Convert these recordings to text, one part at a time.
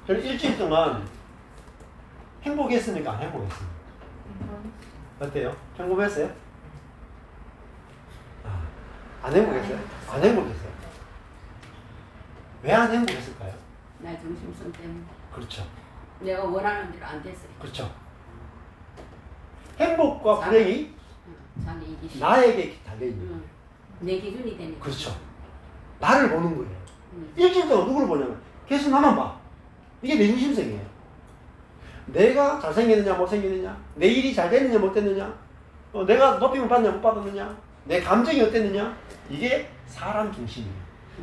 그럼 일주일 동안 행복했습니까? 안 행복했습니까? 어때요? 평범했어요? 안 행복했어요? 안 행복했어요. 왜 안 행복했을까요? 나 중심성 때문에. 그렇죠. 내가 원하는 대로 안 됐어요. 그렇죠. 행복과 불행이 자기 이기 나에게 달려있는 거예요. 내 기준이 되니까. 그렇죠. 나를 보는 거예요. 일주일 동안 누구를 보냐면 계속 나만 봐. 이게 내 중심성이에요. 내가 잘생겼느냐 못생겼느냐, 내 일이 잘 됐느냐 못 됐느냐, 내가 높임을 받느냐 못 받았느냐, 내 감정이 어땠느냐, 이게 사람 중심이에요.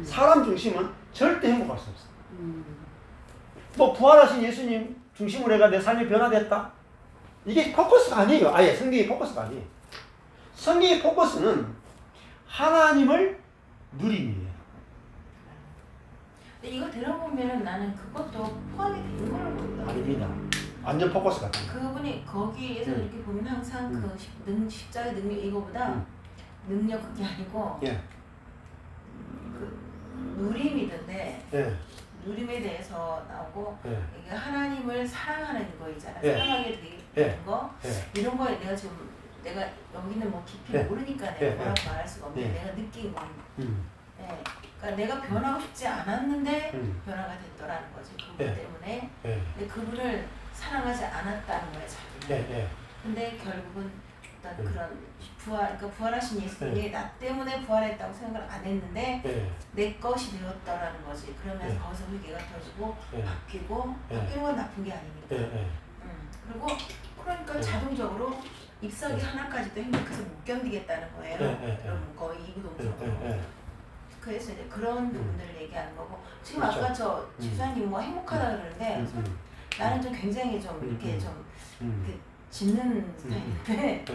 사람 중심은 절대 행복할 수 없어요. 뭐 부활하신 예수님 중심으로 해가 내 삶이 변화됐다? 이게 포커스가 아니에요. 아예 성경의 포커스가 아니에요. 성경의 포커스는 하나님을 누림이에요. 근데 이거 들어보면은 나는 그것도 포함이 되는 걸로 본다. 아닙니다. 완전 포커스가 아니에요. 그분이 거기에서 이렇게 보면 항상 그 십자가의 능력 이거보다 능력 그게 아니고 예. 그 누림이던데 예. 누림에 대해서 나오고 예. 이게 하나님을 사랑하는 거있잖아. 예. 사랑하게 되는 예. 거 예. 이런 거에 내가 지금 내가 여기는 뭐 깊이 예. 모르니까 내가 예. 뭐라고 말할 수가 없는데 예. 내가 느낀 거. 예. 그러니까 내가 음. 변하고 싶지 않았는데 변화가 됐더라는 거지. 그분 예. 때문에. 예. 근데 그분을 사랑하지 않았다는 거야 자기는. 예. 근데 결국은 어떤 그런 그러니까 부활하신 예. 예수님이 나 때문에 부활했다고 생각을 안 했는데 예. 내 것이 되었더라는 거지. 그러면서 예. 거기서 회개가 터지고 예. 바뀌고 예. 바뀌는 건 나쁜 게 아니니까. 예. 그리고 그러니까 예. 자동적으로 입석이 하나까지도 행복해서 못 견디겠다는 거예요. 그럼 거의 이구동성으로. 그래서 이제 그런 부분들을 얘기하는 거고 지금 그렇죠. 아까 저 지수아님 뭐 행복하다 그러는데 나는 좀 굉장히 좀 이렇게 좀 이렇게 짖는 스타일인데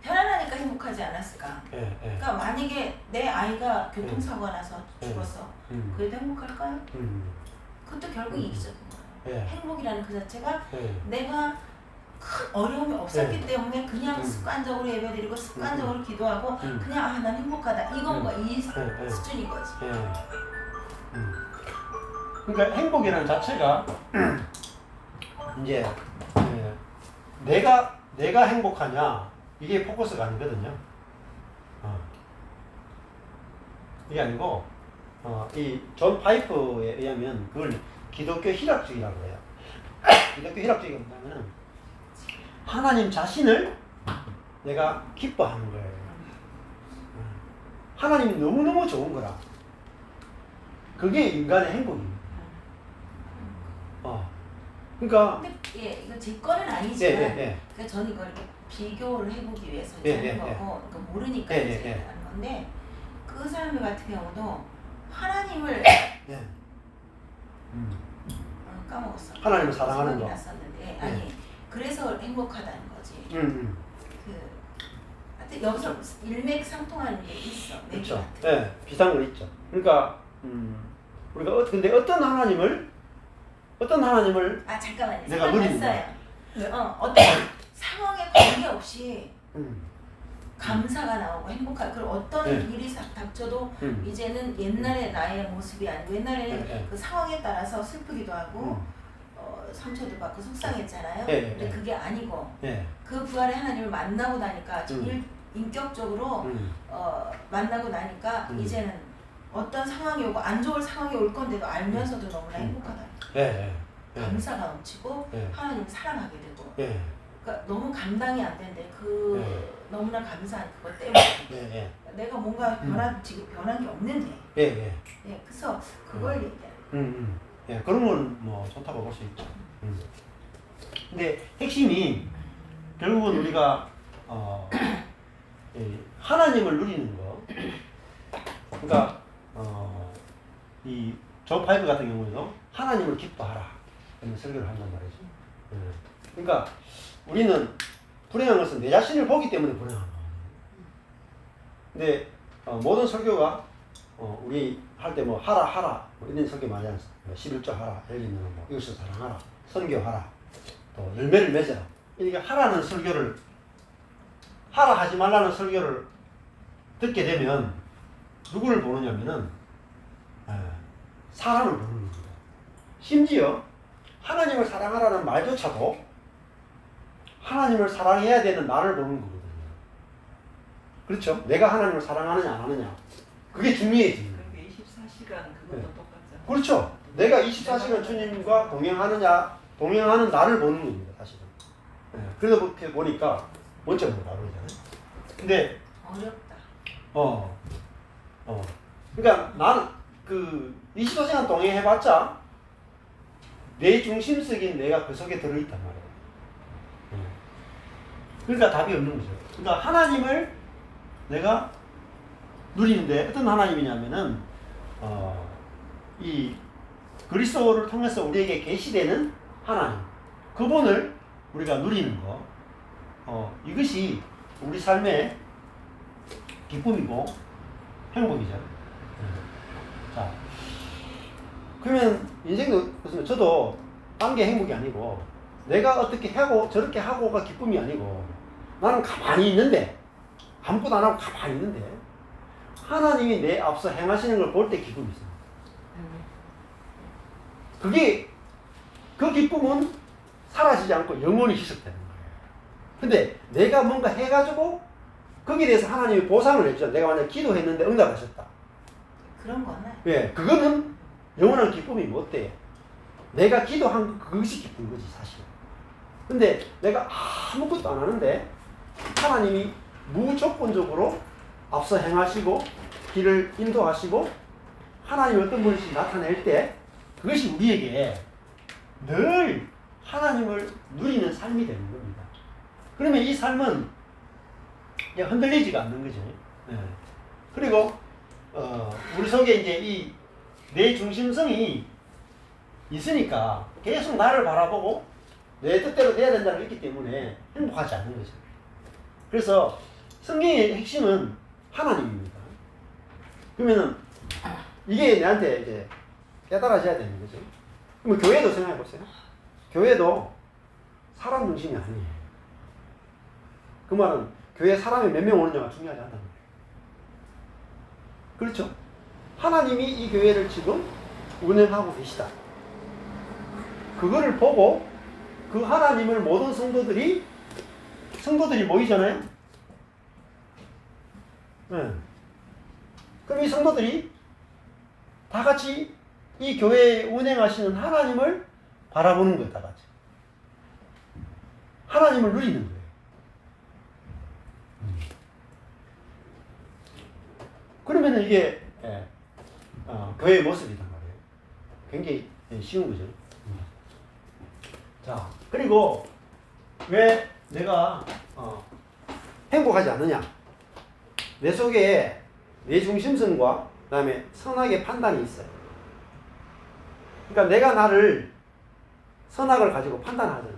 편안하니까 행복하지 않았을까? 그러니까 만약에 내 아이가 교통사고가 나서 죽었어. 그래도 행복할까요? 그것도 결국 이기적인 거예요. 행복이라는 그 자체가 내가 큰 어려움이 없었기 때문에 그냥 습관적으로 예배드리고 습관적으로 기도하고 그냥 난 행복하다 이건 거야. 이 수준인 거지. 그러니까 행복이라는 자체가 이제 내가 행복하냐 이게 포커스가 아니거든요. 이게 아니고 이 존 파이프에 의하면 그걸 기독교 희락주의라고 해요. 기독교 희락주의가 뭐냐면 하나님 자신을 내가 기뻐하는 거예요. 하나님이 너무너무 좋은 거라. 그게 인간의 행복입니다. 그러니까 근데 이거 제 거는 아니지만 예. 그러니까 저는 이걸 이렇게 비교를 해보기 위해서 예, 하는 예, 거고 그러니까 모르니까 예, 이제 예. 하는 건데 그 사람들 같은 경우도 하나님을 까먹었어. 하나님을 사랑하는 거. 났었는데 아니 그래서 행복하다는 거지. 하여튼 여기서 일맥상통하는 게 있어. 그렇죠. 네, 비슷한 거 있죠. 그러니까 우리가 근데 어떤 하나님을 아 잠깐만요. 내가 누리는 어떤 상황에 관계없이 감사가 나오고 행복한 그리고 어떤 일이 닥쳐도 이제는 옛날의 나의 모습이 아니고 옛날에는 그 상황에 따라서 슬프기도 하고 상처도 받고 속상했잖아요. 근데 그게 아니고 그 부활의 하나님을 만나고 나니까 인격적으로 만나고 나니까 이제는 어떤 상황이 오고 안 좋을 상황이 올 건데도 알면서도 너무나 행복하다. 감사가 넘치고 하나님을 사랑하게 되고 그러니까 너무 감당이 안 되는데 너무나 감사한 그것 때문에 내가 뭔가 지금 변한 게 없는데 그래서 그걸 얘기하는 그런 건 뭐 좋다고 볼 수 있죠. 근데 핵심이 결국은 우리가 하나님을 누리는 거. 그러니까 이 존 파이프 같은 경우에도 하나님을 기뻐하라 이런 설교를 한단 말이죠. 그러니까 우리는 불행한 것은 내 자신을 보기 때문에 불행한 거예요. 근데 모든 설교가 우리 할 때 뭐 하라 뭐 이런 설교 많이 하잖아요. 11조 하라, 예를 들면 뭐 이웃을 사랑하라, 선교하라, 또 열매를 맺어라. 이렇게 하라는 설교를 하라 하지 말라는 설교를 듣게 되면 누구를 보느냐면은 사람을 보는 겁니다. 심지어 하나님을 사랑하라는 말조차도 하나님을 사랑해야 되는 나를 보는 거거든요. 그렇죠? 내가 하나님을 사랑하느냐 안 하느냐 그게 중요해집니다. 그게 24시간 그것도 네. 똑같잖아. 그렇죠. 내가 24시간 주님과 동행하는 나를 보는 겁니다, 사실은. 네. 그러다 보니까 원점으로 나오잖아요. 근데 어렵다. 그러니까 나는 그 24시간 동행해봤자 내 중심적인 내가 그 속에 들어있단 말이에요. 그러니까 답이 없는 거죠. 그러니까 하나님을 내가 누리는데 어떤 하나님이냐면은 이 그리스도를 통해서 우리에게 계시되는 하나님, 그분을 우리가 누리는 거, 이것이 우리 삶의 기쁨이고 행복이죠. 자, 그러면 인생도 그렇습니다. 저도 딴 게 행복이 아니고 내가 어떻게 하고 저렇게 하고가 기쁨이 아니고 나는 가만히 있는데 아무것도 안 하고 가만히 있는데 하나님이 내 앞서 행하시는 걸 볼 때 기쁨이 있습니다. 그 기쁨은 사라지지 않고 영원히 희석되는 거예요. 근데 내가 뭔가 해가지고 거기에 대해서 하나님이 보상을 해주죠. 내가 만약 기도했는데 응답하셨다. 그런 거는 예, 그거는 영원한 기쁨이 뭐 어때요? 내가 기도한 그것이 기쁜 거지, 사실. 근데 내가 아무것도 안 하는데 하나님이 무조건적으로 앞서 행하시고 길을 인도하시고 하나님이 어떤 분이신지 나타낼 때 그것이 우리에게 늘 하나님을 누리는 삶이 되는 겁니다. 그러면 이 삶은 흔들리지가 않는 거죠. 예. 그리고 우리 속에 이제 이 내 중심성이 있으니까 계속 나를 바라보고 내 뜻대로 돼야 된다는 게 있기 때문에 행복하지 않는 거죠. 그래서 성경의 핵심은 하나님입니다. 그러면은 이게 내한테 이제 깨달아져야 되는 거죠. 그럼 교회도 생각해 보세요. 교회도 사람 중심이 아니에요. 그 말은 교회에 사람이 몇 명 오느냐가 중요하지 않다는 거예요. 그렇죠? 하나님이 이 교회를 지금 운영하고 계시다. 그거를 보고 그 하나님을 모든 성도들이 모이잖아요. 네. 그럼 이 성도들이 다 같이 이 교회에 운행하시는 하나님을 바라보는 거예요. 다 같이. 하나님을 누리는 거예요. 그러면 이게 교회의 모습이란 말이에요. 굉장히 쉬운 거죠. 자, 그리고 왜 내가 행복하지 않느냐? 내 속에 내 중심성과 그 다음에 선악의 판단이 있어요. 그러니까 내가 나를 선악을 가지고 판단하잖아요.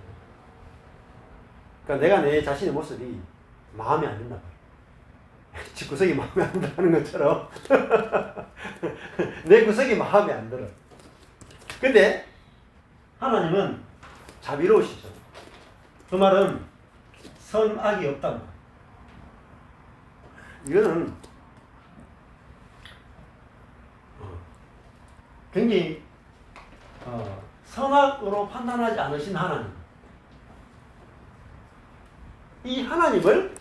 그러니까 내가 내 자신의 모습이 마음에 안 든다. 집 구석이 마음에 안 든다는 것처럼 내 구석이 마음에 안 들어. 근데 하나님은 자비로우시죠. 그 말은 선악이 없다는 거예요. 이거는 굉장히 선악으로 판단하지 않으신 하나님. 이 하나님을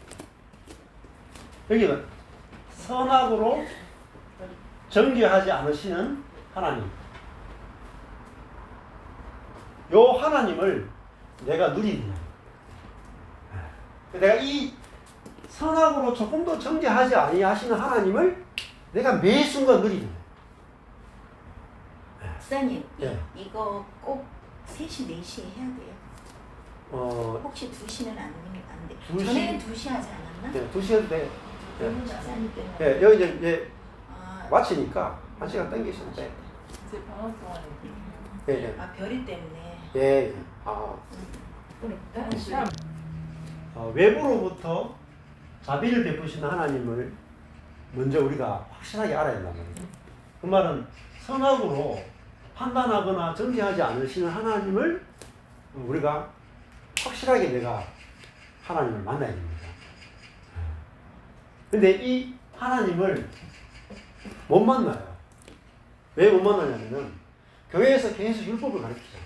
여기는 선악으로 정죄하지 않으시는 하나님. 요 하나님을 내가 누리느냐. 내가 이 선악으로 조금도 정죄하지 아니하시는 하나님을 내가 매 순간 누리는 거예요. 목사님, 네. 이거 꼭 3시, 4시에 해야 돼요. 혹시 2시는 안 돼. 2시? 전에는 2시 하지 않았나? 네, 2시간 돼. 네. 목사님 때문에. 네, 여기 이제 아, 마치니까 1시간 땡기시면 돼. 이제 방학 동안에 예, 예. 아, 별이 때문에. 예, 예. 그러니까 외부로부터 자비를 베푸시는 하나님을 먼저 우리가 확실하게 알아야 된단 말이에요. 그 말은 선악으로 판단하거나 정죄하지 않으시는 하나님을 우리가 확실하게 내가 하나님을 만나야 됩니다. 근데 이 하나님을 못 만나요. 왜 못 만나냐면은 교회에서 계속 율법을 가르치잖아요.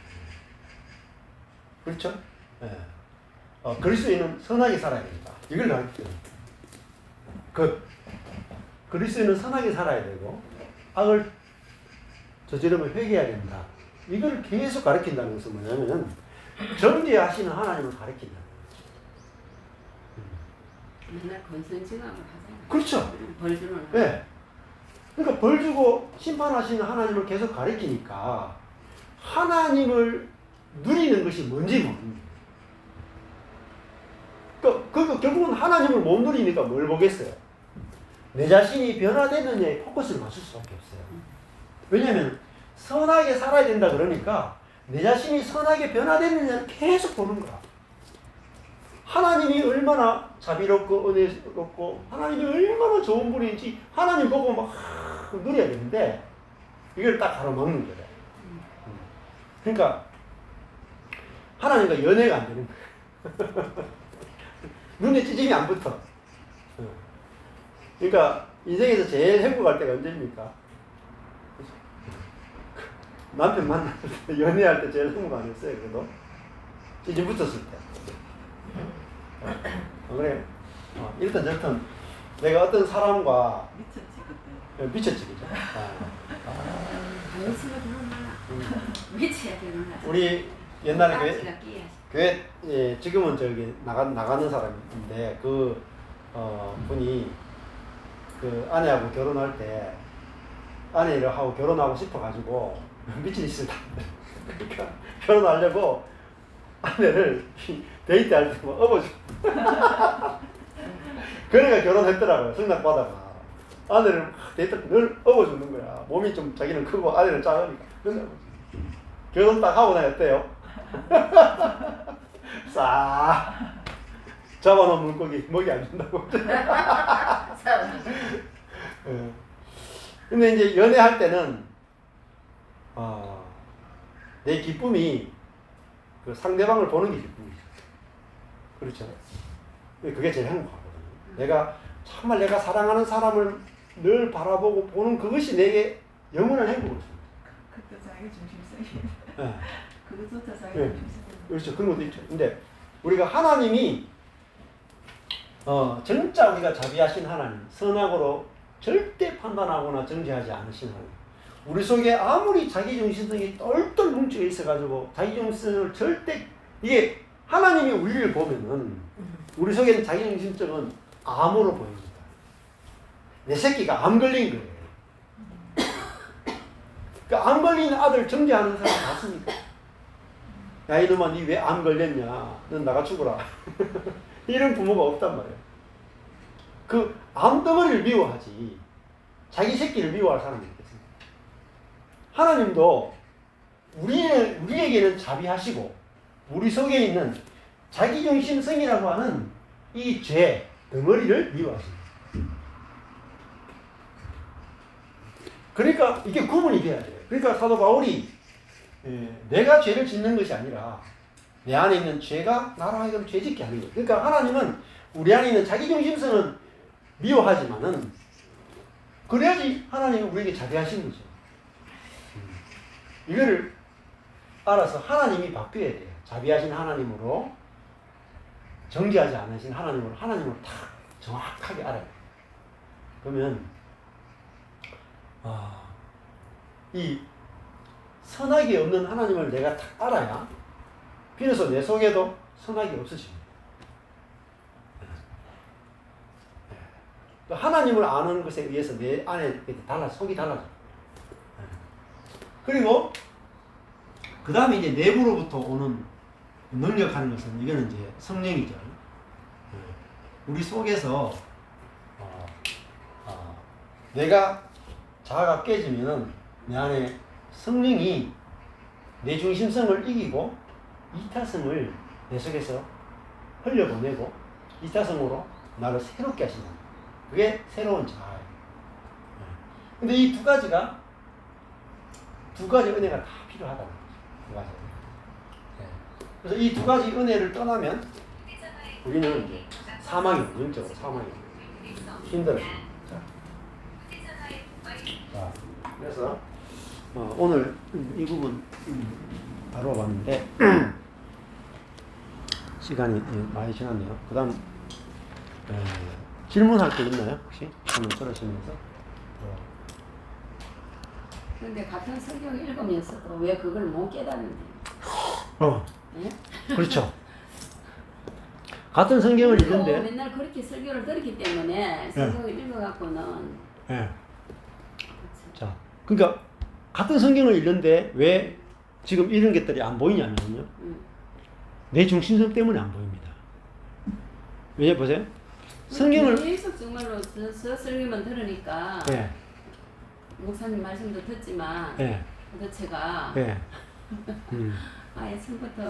그렇죠? 예. 그리스도인은 선하게 살아야 된다. 이걸 가르치잖아요. 그리스도인은 선하게 살아야 되고 악을 저지르면 회개해야 된다. 이걸 계속 가르친다는 것은 뭐냐면 정죄하시는 하나님을 가르친다는 거죠. 맨날 권선징악을 하잖아. 그렇죠. 벌 주는. 네. 그러니까 벌 주고 심판하시는 하나님을 계속 가르치니까 하나님을 누리는 것이 뭔지 모르는 거예요. 그러니까 결국은 하나님을 못 누리니까 뭘 보겠어요? 내 자신이 변화되느냐에 포커스를 맞출 수밖에 없어요. 왜냐하면 선하게 살아야 된다 그러니까 내 자신이 선하게 변화되느냐를 계속 보는 거야. 하나님이 얼마나 자비롭고 은혜롭고 하나님이 얼마나 좋은 분인지 하나님 보고 막 누려야 되는데 이걸 딱 가로막는 거예요. 그러니까 하나님과 연애가 안 되는 거예요. 눈에 찌짐이 안 붙어. 그러니까 인생에서 제일 행복할 때가 언제입니까? 남편 만날 때, 연애할 때 제일 행복 아니었어요, 그래도? 찌짐 붙었을 때. 그래. 일단 저튼 내가 어떤 사람과 미쳤지 그때. 미쳤지, 그죠? 미치가 되는 미쳐야 되는 날. 우리 옛날에 깍지가 끼야지. 교회 지금은 저기 나가는 사람인데 그 분이 그 아내하고 결혼할 때 아내를 하고 결혼하고 싶어가지고 미친 짓을 다 그러니까 결혼하려고 아내를 데이트할 때 업어줘. 그러니까 결혼했더라고요. 승낙받아가 아내를 데이트할 때 늘 업어주는 거야. 몸이 좀 자기는 크고 아내는 작으니까. 그래서 결혼 딱 하고 나였대요. 싹 잡아놓은 물고기 먹이 안 준다고. 근데 이제 연애할 때는 내 기쁨이 그 상대방을 보는 게 기쁨이죠. 그렇죠. 그게 제일 행복하거든요. 내가 정말 내가 사랑하는 사람을 늘 바라보고 보는 그것이 내게 영원한 행복을 줍니다. 그때 자기 중심성이. 네. 그것조차 자기 네. 중심성이. 그렇죠. 그런 것도 있죠. 근데 우리가 하나님이 진짜 우리가 자비하신 하나님, 선악으로 절대 판단하거나 정죄하지 않으신 하나님. 우리 속에 아무리 자기중심성이 똘똘 뭉쳐 있어가지고 자기중심성을 절대 이게 하나님이 우리를 보면은 우리 속에는 자기중심성은 암으로 보입니다. 내 새끼가 암 걸린 거예요. 그 암 걸린 아들 정죄하는 사람 봤습니까? 야 이놈아 니 왜 암 걸렸냐? 넌 나가 죽어라. 이런 부모가 없단 말이에요. 그 암덩어리를 미워하지 자기 새끼를 미워할 사람이 있겠습니까? 하나님도 우리에게는 자비하시고 우리 속에 있는 자기중심성이라고 하는 이 죄 덩어리를 미워하십니다. 그러니까 이게 구분이 돼야 돼요. 그러니까 사도 바울이 내가 죄를 짓는 것이 아니라 내 안에 있는 죄가 나로 하여금 죄짓게 하는 거예요. 그러니까 하나님은 우리 안에 있는 자기중심성은 미워하지만은 그래야지 하나님은 우리에게 자비하신 거죠. 이거를 알아서 하나님이 바뀌어야 돼요. 자비하신 하나님으로 정죄하지 않으신 하나님으로 다 정확하게 알아야 돼요. 그러면 이 선악이 없는 하나님을 내가 딱 알아야 비로소 내 속에도 선악이 없어집니다. 하나님을 아는 것에 의해서 내 안에 속이 달라져. 그리고 그 다음에 이제 내부로부터 오는 능력하는 것은 이거는 이제 성령이죠. 우리 속에서 내가 자아가 깨지면은 내 안에 성령이 내 중심성을 이기고 이타성을 내 속에서 흘려보내고 이타성으로 나를 새롭게 하신다. 그게 새로운 자아예요. 근데 이 두 가지 은혜가 다 필요하다는 거죠. 두 가지. 그래서 이 두 가지 은혜를 떠나면 우리는 이제 사망이에요. 영적으로 사망이에요. 힘들어요. 자, 그래서 오늘 이 부분 다뤄봤는데 시간이 많이 지났네요. 그 다음 질문할 게 있나요? 혹시? 오늘 들으시면서 근데 같은 성경 읽으면서도 왜 그걸 못 깨닫는지. 예? 그렇죠. 같은 성경을 우리도 읽는데 맨날 그렇게 설교를 들었기 때문에 성경을 읽어갖고는. 예. 자, 그러니까 같은 성경을 읽는데 왜 지금 이런 것들이 안 보이냐면요. 내 중심성 때문에 안 보입니다. 왜냐 보세요. 성경을 계속 정말로 저 설교만 들으니까 예. 목사님 말씀도 듣지만 예. 도대체가 예. 아예 처음부터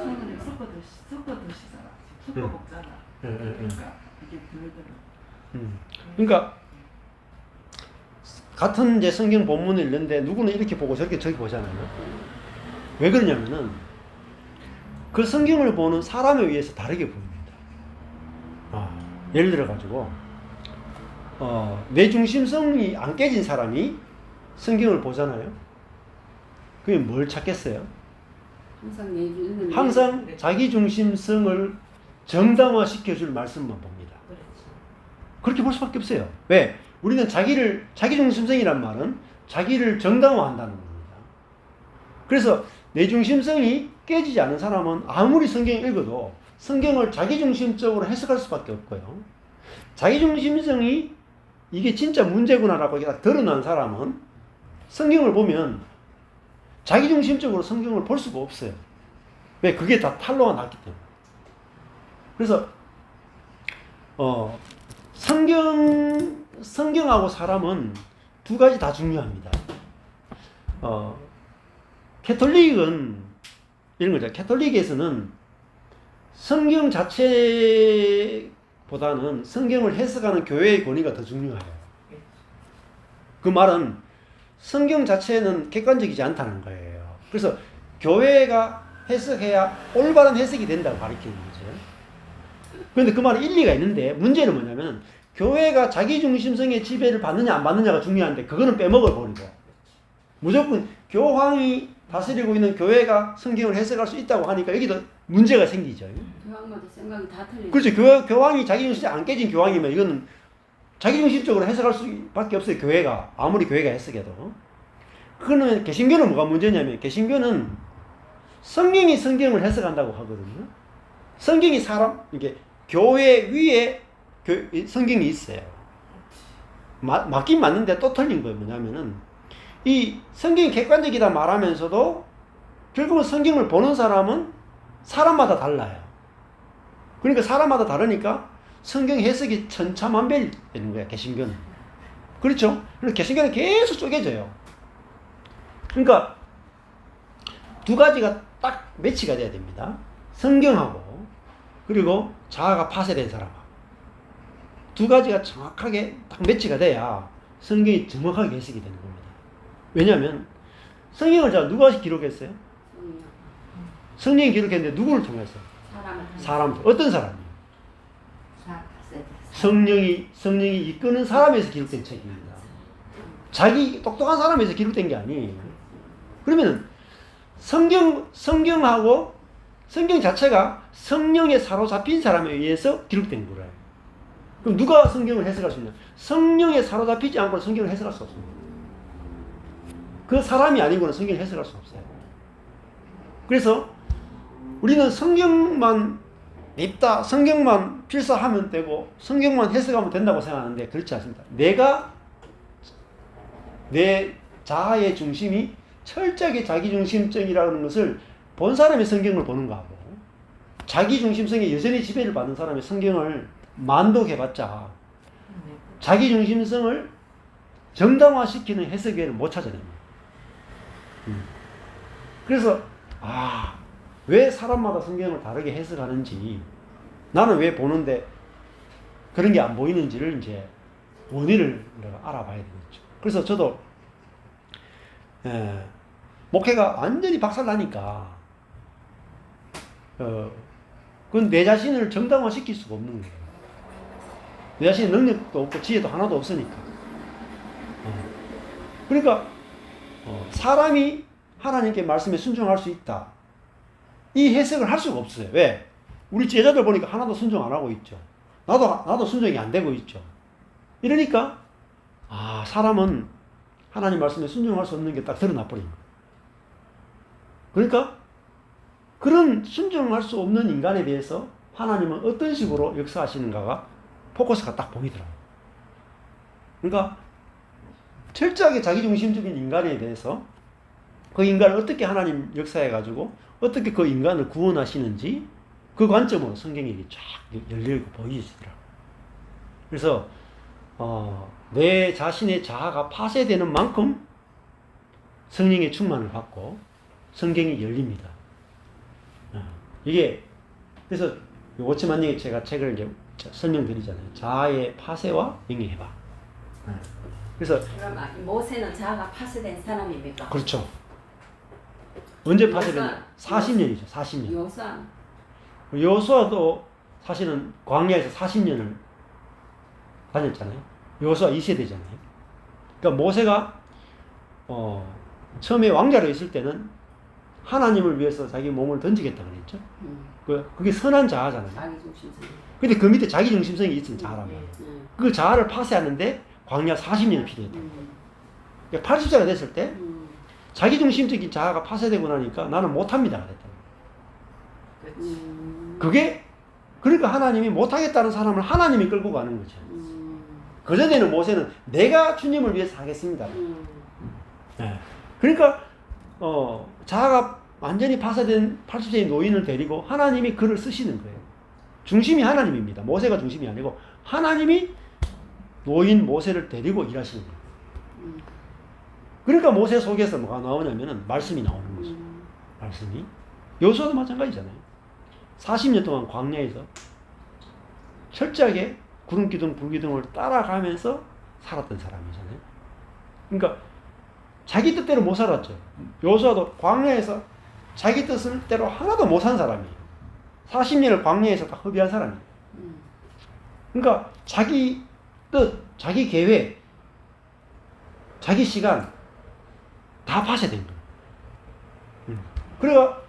섞어 드시잖아. 섞어 먹잖아. 그러니까 이게 들더라. 그러니까 같은 이제 성경 본문을 읽는데 누구는 이렇게 보고 저렇게 저기 보잖아요. 왜 그러냐면은 그 성경을 보는 사람에 의해서 다르게 보입니다. 예를 들어 가지고 내 중심성이 안 깨진 사람이 성경을 보잖아요. 그게 뭘 찾겠어요? 항상 자기 중심성을 정당화시켜줄 말씀만 봅니다. 그렇게 볼 수밖에 없어요. 왜? 우리는 자기 중심성이란 말은 자기를 정당화한다는 겁니다. 그래서 내 중심성이 깨지지 않은 사람은 아무리 성경을 읽어도 성경을 자기 중심적으로 해석할 수밖에 없고요. 자기 중심성이 이게 진짜 문제구나라고 드러난 사람은 성경을 보면 자기 중심적으로 성경을 볼 수가 없어요. 왜? 그게 다 탄로가 났기 때문에. 그래서 성경하고 사람은 두 가지 다 중요합니다. 캐톨릭은 이런 거죠. 캐톨릭에서는 성경 자체보다는 성경을 해석하는 교회의 권위가 더 중요해요. 그 말은 성경 자체는 객관적이지 않다는 거예요. 그래서 교회가 해석해야 올바른 해석이 된다고 가르치는 거죠. 그런데 그 말은 일리가 있는데 문제는 뭐냐면 교회가 자기 중심성의 지배를 받느냐 안 받느냐가 중요한데 그거는 빼먹어 버리고 무조건 교황이 다스리고 있는 교회가 성경을 해석할 수 있다고 하니까 여기도 문제가 생기죠. 교황마다 생각이 다 틀리죠. 그렇죠. 교황이 자기 중심이 안 깨진 교황이면 이거는 자기 중심적으로 해석할 수밖에 없어요. 교회가 아무리 교회가 해석해도. 그거는 개신교는 뭐가 문제냐면 개신교는 성경이 성경을 해석한다고 하거든요. 성경이 이게 교회 위에 성경이 있어요. 맞긴 맞는데 또 틀린 거예요. 뭐냐면은 이 성경이 객관적이다 말하면서도 결국은 성경을 보는 사람은 사람마다 달라요. 그러니까 사람마다 다르니까 성경 해석이 천차만별이 되는 거야. 개신교는. 그렇죠? 그래서 개신교는 계속 쪼개져요. 그러니까 두 가지가 딱 매치가 돼야 됩니다. 성경하고 그리고 자아가 파쇄된 사람하고 두 가지가 정확하게 딱 매치가 돼야 성경이 정확하게 해석이 되는 겁니다. 왜냐하면 성경을 누가 기록했어요? 성령이 기록했는데 누구를 통해서? 사람. 어떤 사람이요? 성령이 이끄는 사람에서 기록된 책입니다. 자기 똑똑한 사람에서 기록된 게 아니에요. 그러면 성경하고 성경 자체가 성령에 사로잡힌 사람에 의해서 기록된 거예요. 그럼 누가 성경을 해석할 수 있냐? 성령에 사로잡히지 않고 성경을 해석할 수 없습니다. 그 사람이 아니고는 성경을 해석할 수 없어요. 그래서 우리는 성경만 밉다, 성경만 필사하면 되고 성경만 해석하면 된다고 생각하는데 그렇지 않습니다. 내가 내 자아의 중심이 철저하게 자기중심적이라는 것을 본 사람의 성경을 보는 거하고 자기중심성에 여전히 지배를 받는 사람의 성경을 만독해봤자 자기중심성을 정당화시키는 해석을 못 찾아냅니다. 그래서 왜 사람마다 성경을 다르게 해석하는지 나는 왜 보는데 그런 게 안 보이는지를 이제 원인을 알아봐야 되겠죠. 그래서 저도 목회가 완전히 박살나니까 그건 내 자신을 정당화시킬 수가 없는 거예요. 내 자신의 능력도 없고 지혜도 하나도 없으니까. 그러니까 사람이 하나님께 말씀에 순종할 수 있다. 이 해석을 할 수가 없어요. 왜? 우리 제자들 보니까 하나도 순종 안 하고 있죠. 나도 순종이 안 되고 있죠. 이러니까 사람은 하나님 말씀에 순종할 수 없는 게 딱 드러나 버린 거예요. 그러니까 그런 순종할 수 없는 인간에 대해서 하나님은 어떤 식으로 역사하시는가가 포커스가 딱 보이더라고요. 그러니까 철저하게 자기중심적인 인간에 대해서 그 인간을 어떻게 하나님 역사해가지고 어떻게 그 인간을 구원하시는지 그 관점으로 성경이 쫙 열리고 보이시더라고요. 그래서 내 자신의 자아가 파쇄되는 만큼 성령의 충만을 받고 성경이 열립니다. 이게 그래서 오치만님이 제가 책을 이제 설명드리잖아요. 자아의 파쇄와 영의 해방. 그래서 그럼 모세는 자아가 파쇄된 사람입니까? 그렇죠. 언제 파쇄됐냐? 40년이죠. 40년. 요사 여호수아도 사실은 광야에서 40년을 다녔잖아요. 여호수아 2세대잖아요. 그러니까 모세가 처음에 왕자로 있을 때는 하나님을 위해서 자기 몸을 던지겠다 그랬죠. 그게 선한 자아잖아요. 자기중심성. 근데 그 밑에 자기중심성이 있는 자아란 말이에요. 그 자아를 파쇄하는데 광야 40년이 필요했다. 그러니까 80세가 됐을 때 자기중심적인 자아가 파쇄되고 나니까 나는 못합니다 그랬다. 그게 그러니까 하나님이 못하겠다는 사람을 하나님이 끌고 가는 거죠. 그전에는 모세는 내가 주님을 위해서 하겠습니다. 네. 그러니까 자아가 완전히 파쇄된 80세의 노인을 데리고 하나님이 그를 쓰시는 거예요. 중심이 하나님입니다. 모세가 중심이 아니고 하나님이 노인 모세를 데리고 일하시는 거예요. 그러니까 모세 속에서 뭐가 나오냐면은 말씀이 나오는 거죠. 말씀이. 여호수아도 마찬가지잖아요. 40년 동안 광야에서 철저하게 구름기둥 불기둥을 따라가면서 살았던 사람이잖아요. 그러니까 자기 뜻대로 못 살았죠. 여호수아도 광야에서 자기 뜻대로 하나도 못 산 사람이에요. 40년을 광야에서 다 허비한 사람이에요. 그러니까 자기 뜻, 자기 계획, 자기 시간 다 파쇄된 거예요. 그래가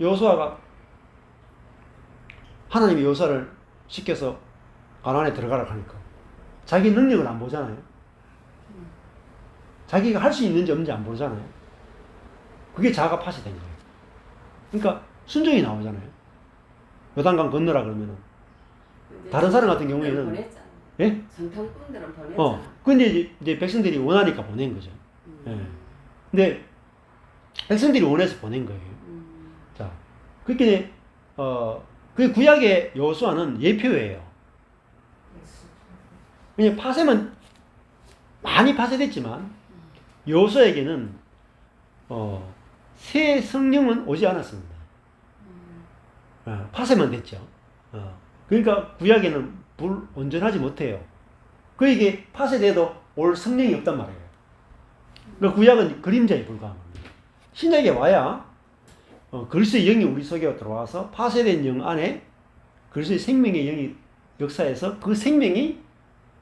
여호수아가 하나님이 여호수아를 시켜서 가나안에 들어가라고 하니까 자기 능력을 안 보잖아요. 자기가 할 수 있는지 없는지 안 보잖아요. 그게 자아가 파쇄된 거예요. 그러니까 순종이 나오잖아요. 요단강 건너라 그러면은 다른 사람 같은 경우에는 보냈잖아. 예? 정탐꾼들은 보냈잖아. 근데 이제 백성들이 원하니까 보낸 거죠. 예. 근데 백성들이 원해서 보낸 거예요. 자, 그렇게 그 구약의 여호수아는 예표예요. 그냥 파쇄만 많이 파쇄됐지만 여호수아에게는 새 성령은 오지 않았습니다. 파쇄만 됐죠. 그러니까 구약에는 온전하지 못해요. 그에게 파쇄돼도 올 성령이 없단 말이에요. 그러니까 구약은 그림자에 불과한 겁니다. 신약에 와야 그리스도의 영이 우리 속에 들어와서 파쇄된 영 안에 그리스도의 생명의 영이 역사해서 그 생명이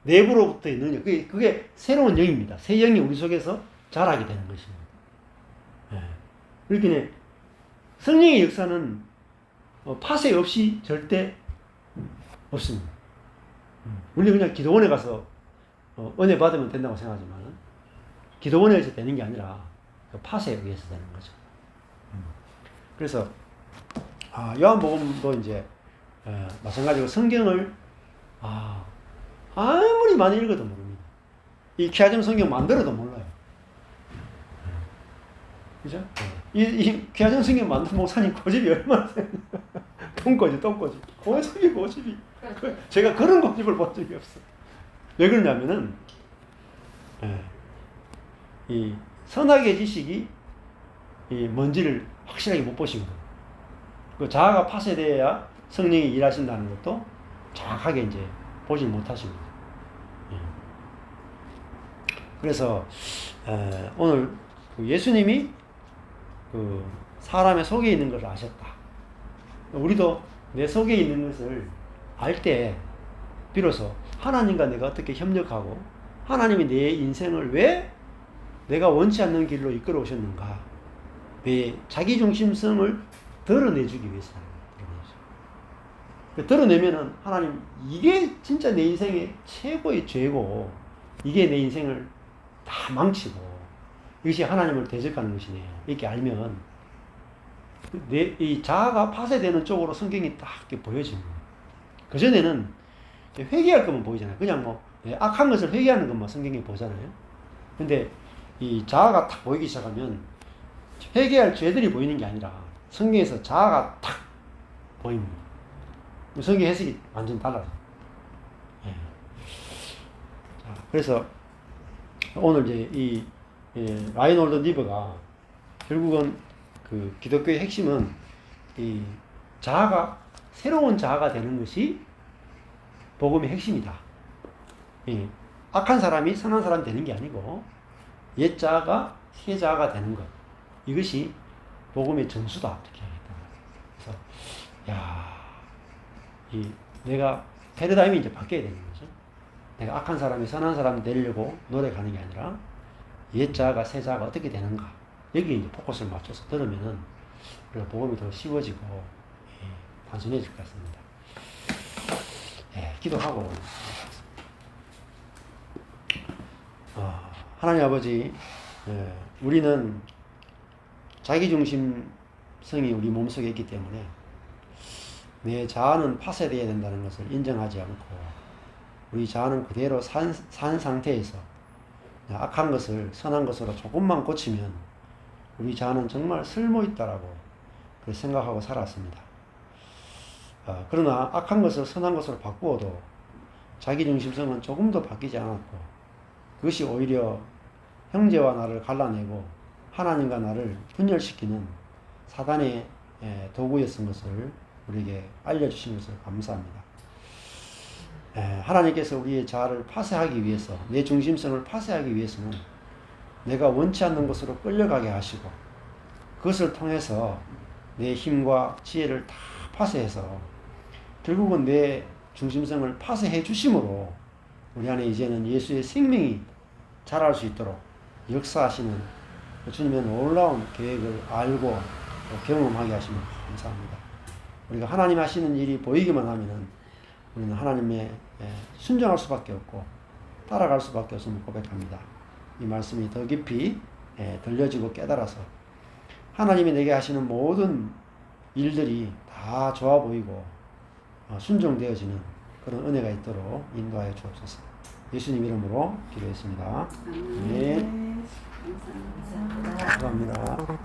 내부로부터의 능력, 그게 새로운 영입니다. 새 영이 우리 속에서 자라게 되는 것입니다. 그렇기 성령의 역사는 파쇄 없이 절대 없습니다. 우리 그냥 기도원에 가서 은혜 받으면 된다고 생각하지만 기도원에서 되는 게 아니라 파쇄에 의해서 되는 거죠. 그래서 요한복음도 이제 마찬가지로 성경을 아무리 많이 읽어도 모릅니다. 이 귀하점 성경 만들어도 몰라요. 그죠? 이 귀하점 성경 만든 목사님 고집이 얼마나 세요? 똥꼬집. 고집이. 제가 그런 고집을 본 적이 없어요. 왜 그러냐면은, 이 선악의 지식이 뭔지를 확실하게 못 보신 거예요. 그 자아가 파쇄되어야 성령이 일하신다는 것도 정확하게 이제 보지 못하십니다. 그래서 오늘 예수님이 그 사람의 속에 있는 것을 아셨다. 우리도 내 속에 있는 것을 알 때 비로소 하나님과 내가 어떻게 협력하고 하나님이 내 인생을 왜 내가 원치 않는 길로 이끌어 오셨는가? 왜 자기중심성을 드러내주기 위해서 드러내면은 하나님 이게 진짜 내 인생의 최고의 죄고 이게 내 인생을 다 망치고 이것이 하나님을 대적하는 것이네요. 이렇게 알면 이 자아가 파쇄되는 쪽으로 성경이 딱 이렇게 보여집니다. 그전에는 회개할 것만 보이잖아요. 그냥 뭐 악한 것을 회개하는 것만 성경이 보잖아요. 근데 이 자아가 탁 보이기 시작하면 회개할 죄들이 보이는 게 아니라 성경에서 자아가 탁 보입니다. 성경 해석이 완전 달라요. 예. 자, 그래서 오늘 이제 이 라이놀드 니버가 결국은 그 기독교의 핵심은 이 자아가 새로운 자아가 되는 것이 복음의 핵심이다. 예. 악한 사람이 선한 사람이 되는 게 아니고 옛 자아가 새 자아가 되는 것, 이것이 복음의 전수다 이렇게 하겠다. 그래서 내가 패러다임이 이제 바뀌어야 되는 거죠. 내가 악한 사람이 선한 사람이 되려고 노력하는 게 아니라 옛 자아가 새 자아가 어떻게 되는가, 여기에 이제 포커스를 맞춰서 들으면은 우리가 복음이 더 쉬워지고 단순해질 것 같습니다. 기도하고 하나님 아버지, 우리는 자기중심성이 우리 몸속에 있기 때문에 내 자아는 파쇄되어야 된다는 것을 인정하지 않고 우리 자아는 그대로 산 상태에서 악한 것을 선한 것으로 조금만 고치면 우리 자아는 정말 쓸모있다라고 생각하고 살았습니다. 그러나 악한 것을 선한 것으로 바꾸어도 자기중심성은 조금도 바뀌지 않았고 그것이 오히려 형제와 나를 갈라내고 하나님과 나를 분열시키는 사단의 도구였던 것을 우리에게 알려주신 것을 감사합니다. 하나님께서 우리의 자아를 파쇄하기 위해서, 내 중심성을 파쇄하기 위해서는 내가 원치 않는 곳으로 끌려가게 하시고 그것을 통해서 내 힘과 지혜를 다 파쇄해서 결국은 내 중심성을 파쇄해 주심으로 우리 안에 이제는 예수의 생명이 자랄 수 있도록 역사하시는 주님의 놀라운 계획을 알고 경험하게 하시면 감사합니다. 우리가 하나님 하시는 일이 보이기만 하면은 우리는 하나님의 순종할 수밖에 없고 따라갈 수밖에 없음을 고백합니다. 이 말씀이 더 깊이 들려지고 깨달아서 하나님이 내게 하시는 모든 일들이 다 좋아 보이고 순종되어지는 그런 은혜가 있도록 인도하여 주옵소서. 예수님 이름으로 기도했습니다. 네. 감사합니다. 감사합니다.